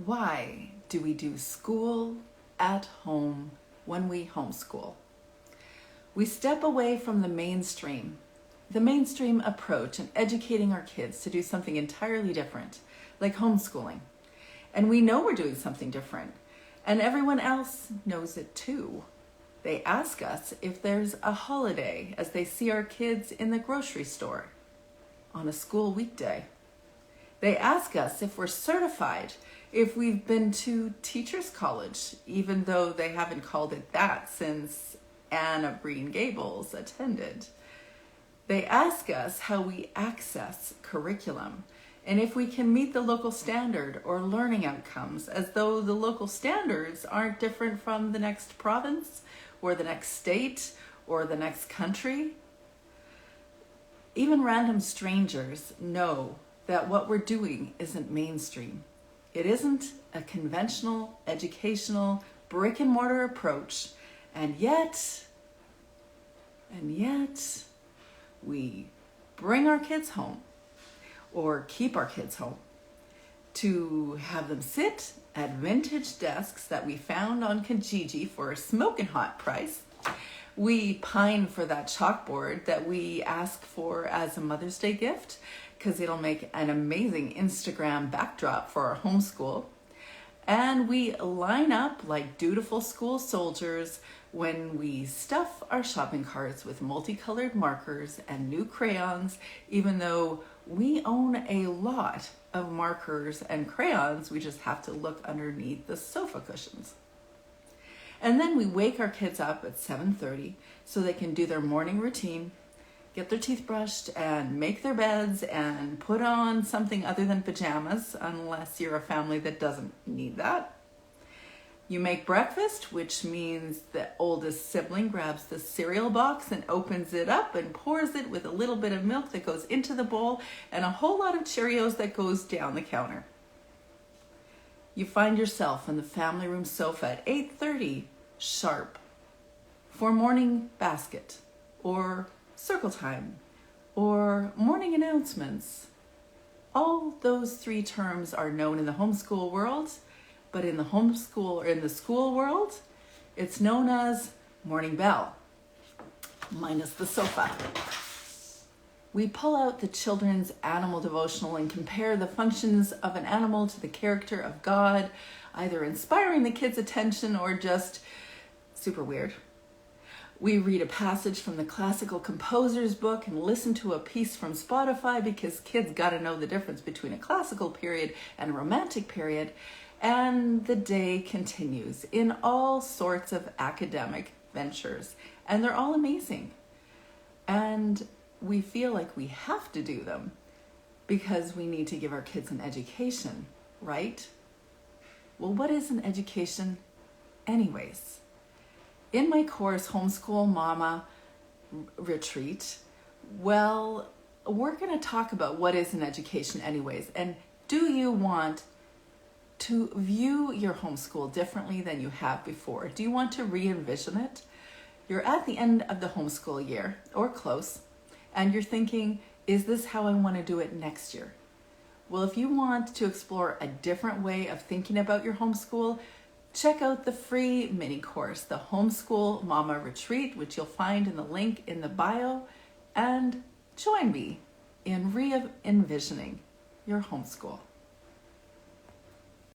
Why do we do school at home when we homeschool? We step away from the mainstream approach in educating our kids to do something entirely different, like homeschooling. And we know we're doing something different, and everyone else knows it too. They ask us if there's a holiday as they see our kids in the grocery store on a school weekday. They ask us if we're certified, if we've been to teachers college, even though they haven't called it that since Anne of Green Gables attended. They ask us how we access curriculum and if we can meet the local standard or learning outcomes, as though the local standards aren't different from the next province or the next state or the next country. Even random strangers know that what we're doing isn't mainstream. It isn't a conventional, educational, brick and mortar approach, and yet, we bring our kids home or keep our kids home to have them sit at vintage desks that we found on Kijiji for a smoking hot price. We pine for that chalkboard that we ask for as a Mother's Day gift because it'll make an amazing Instagram backdrop for our homeschool. And we line up like dutiful school soldiers when we stuff our shopping carts with multicolored markers and new crayons, even though we own a lot of markers and crayons. We just have to look underneath the sofa cushions. And then we wake our kids up at 7:30 so they can do their morning routine, get their teeth brushed and make their beds and put on something other than pajamas, unless you're a family that doesn't need that. You make breakfast, which means the oldest sibling grabs the cereal box and opens it up and pours it with a little bit of milk that goes into the bowl and a whole lot of Cheerios that goes down the counter. You find yourself on the family room sofa at 8:30 sharp for morning basket or circle time or morning announcements. All those three terms are known in the homeschool world, but in the homeschool or in the school world, it's known as morning bell, minus the sofa. We pull out the children's animal devotional and compare the functions of an animal to the character of God, either inspiring the kids' attention or just super weird. We read a passage from the classical composer's book and listen to a piece from Spotify because kids got to know the difference between a classical period and a romantic period. And the day continues in all sorts of academic ventures, and they're all amazing. And we feel like we have to do them because we need to give our kids an education, right? Well, what is an education anyways? In my course, Homeschool Mama Retreat, well, we're going to talk about what is an education anyways, and do you want to view your homeschool differently than you have before? Do you want to re-envision it? You're at the end of the homeschool year, or close, and you're thinking, is this how I want to do it next year? Well, if you want to explore a different way of thinking about your homeschool, check out the free mini-course, the Homeschool Mama Retreat, which you'll find in the link in the bio, and join me in re-envisioning your homeschool.